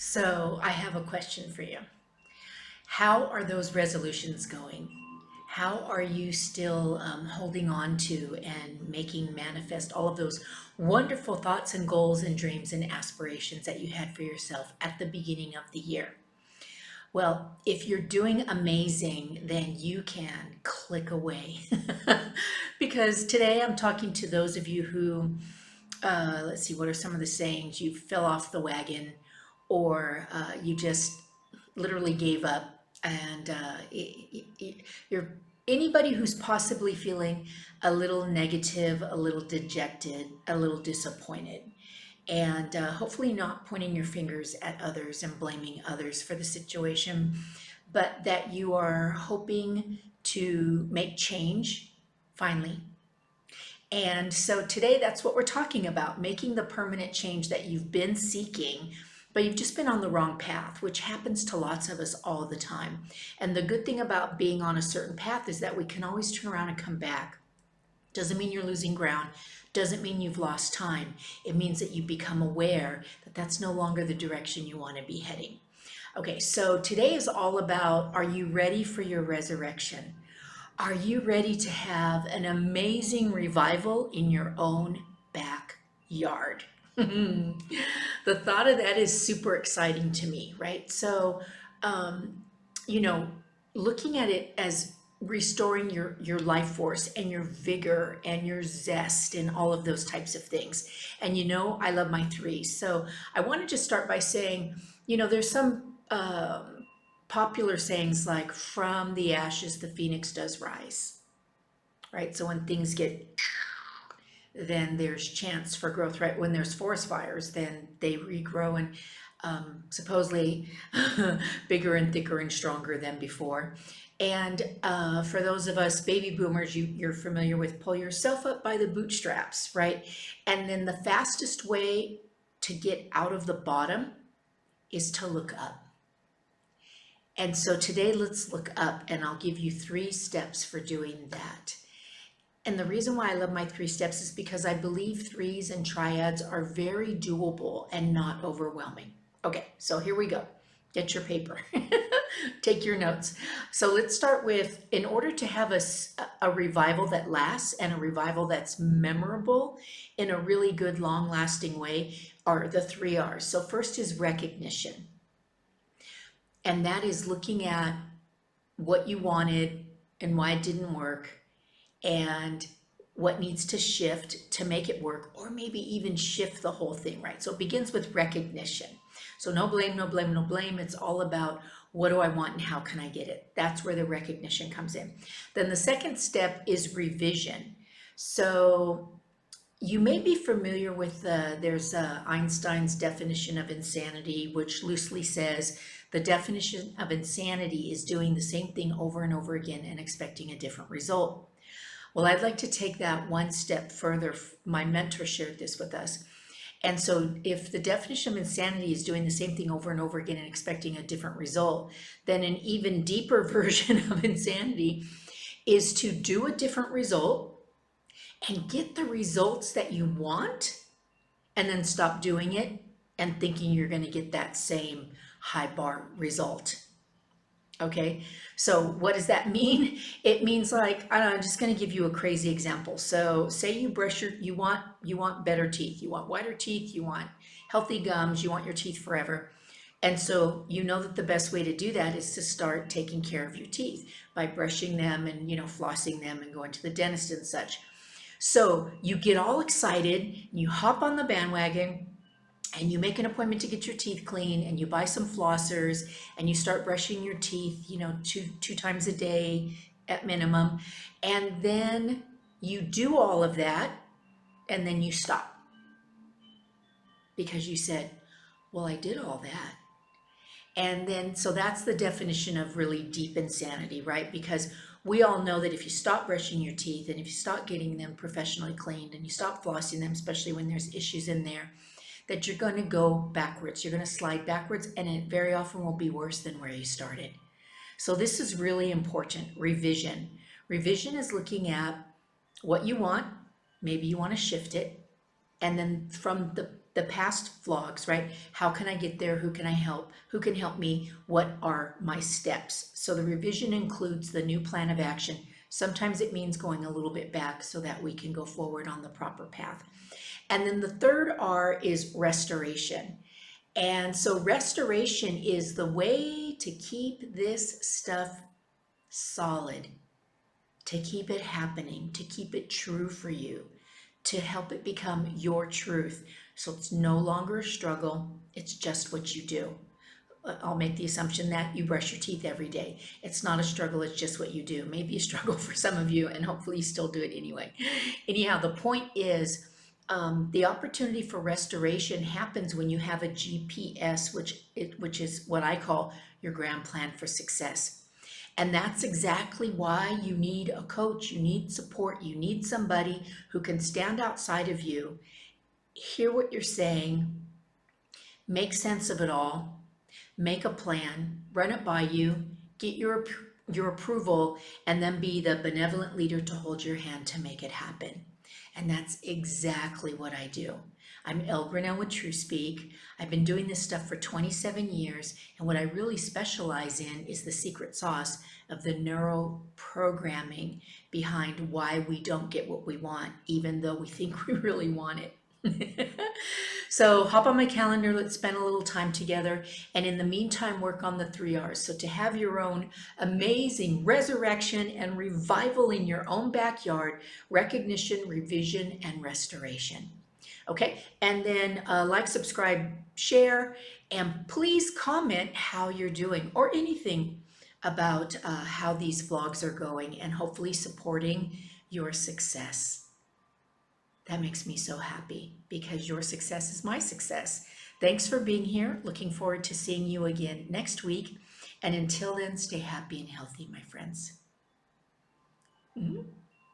So I have a question for you. How are those resolutions going? How are you still holding on to and making manifest all of those wonderful thoughts and goals and dreams and aspirations that you had for yourself at the beginning of the year? Well, if you're doing amazing, then you can click away. Because today I'm talking to those of you who, let's see, what are some of the sayings? You fell off the wagon, or you just literally gave up, and you're anybody who's possibly feeling a little negative, a little dejected, a little disappointed, and hopefully not pointing your fingers at others and blaming others for the situation, but that you are hoping to make change finally. And so today, that's what we're talking about, making the permanent change that you've been seeking, but you've just been on the wrong path, which happens to lots of us all the time. And the good thing about being on a certain path is that we can always turn around and come back. Doesn't mean you're losing ground, doesn't mean you've lost time. It means that you become aware that that's no longer the direction you want to be heading. Okay, so today is all about, are you ready for your resurrection? Are you ready to have an amazing revival in your own backyard? The thought of that is super exciting to me, right? So, um, you know, looking at it as restoring your life force and your vigor and your zest and all of those types of things. And I love my threes. So I want to just start by saying, there's some popular sayings like, from the ashes the phoenix does rise, right? So when things get, then there's chance for growth, right? When there's forest fires, then they regrow and supposedly bigger and thicker and stronger than before. And for those of us baby boomers, you're familiar with pull yourself up by the bootstraps, right? And then the fastest way to get out of the bottom is to look up. And so today, let's look up, and I'll give you 3 steps for doing that. And the reason why I love my 3 steps is because I believe threes and triads are very doable and not overwhelming. Okay, so here we go. Get your paper, take your notes. So let's start with, in order to have a revival that lasts and a revival that's memorable in a really good, long lasting way, are the 3 R's. So first is recognition. And that is looking at what you wanted and why it didn't work, and what needs to shift to make it work, or maybe even shift the whole thing, right? So it begins with recognition. So no blame, no blame, no blame. It's all about, what do I want and how can I get it? That's where the recognition comes in. Then the second step is revision. So you may be familiar with there's Einstein's definition of insanity, which loosely says the definition of insanity is doing the same thing over and over again and expecting a different result. Well, I'd like to take that one step further. My mentor shared this with us. And so if the definition of insanity is doing the same thing over and over again and expecting a different result, then an even deeper version of insanity is to do a different result and get the results that you want, and then stop doing it and thinking you're going to get that same high bar result. Okay, so what does that mean? It means, like, I don't know, I'm just going to give you a crazy example. So say you brush you want better teeth, you want whiter teeth, you want healthy gums, you want your teeth forever. And so you know that the best way to do that is to start taking care of your teeth by brushing them and flossing them and going to the dentist and such. So you get all excited, you hop on the bandwagon, and you make an appointment to get your teeth clean, and you buy some flossers, and you start brushing your teeth, two times a day at minimum. And then you do all of that, and then you stop because you said, well, I did all that. And then, so that's the definition of really deep insanity, right? Because we all know that if you stop brushing your teeth, and if you stop getting them professionally cleaned, and you stop flossing them, especially when there's issues in there, that you're going to go backwards. You're going to slide backwards, and it very often will be worse than where you started. So this is really important. Revision. Revision is looking at what you want. Maybe you want to shift it. And then from the the past vlogs, right? How can I get there? Who can I help? Who can help me? What are my steps? So the revision includes the new plan of action. Sometimes it means going a little bit back so that we can go forward on the proper path. And then the third R is restoration. And so restoration is the way to keep this stuff solid, to keep it happening, to keep it true for you, to help it become your truth. So it's no longer a struggle, it's just what you do. I'll make the assumption that you brush your teeth every day. It's not a struggle, it's just what you do. Maybe a struggle for some of you, and hopefully you still do it anyway. Anyhow, the point is, the opportunity for restoration happens when you have a GPS, which is what I call your grand plan for success. And that's exactly why you need a coach, you need support, you need somebody who can stand outside of you, hear what you're saying, make sense of it all, make a plan, run it by you, get your approval, and then be the benevolent leader to hold your hand to make it happen. And that's exactly what I do. I'm Elle Grinnell with TrueSpeak. I've been doing this stuff for 27 years, and what I really specialize in is the secret sauce of the neuro programming behind why we don't get what we want, even though we think we really want it. So hop on my calendar, let's spend a little time together, and in the meantime, work on the 3 R's. So to have your own amazing resurrection and revival in your own backyard, recognition, revision, and restoration. Okay, and then like, subscribe, share, and please comment how you're doing or anything about how these vlogs are going and hopefully supporting your success. That makes me so happy because your success is my success. Thanks for being here. Looking forward to seeing you again next week. And until then, stay happy and healthy, my friends.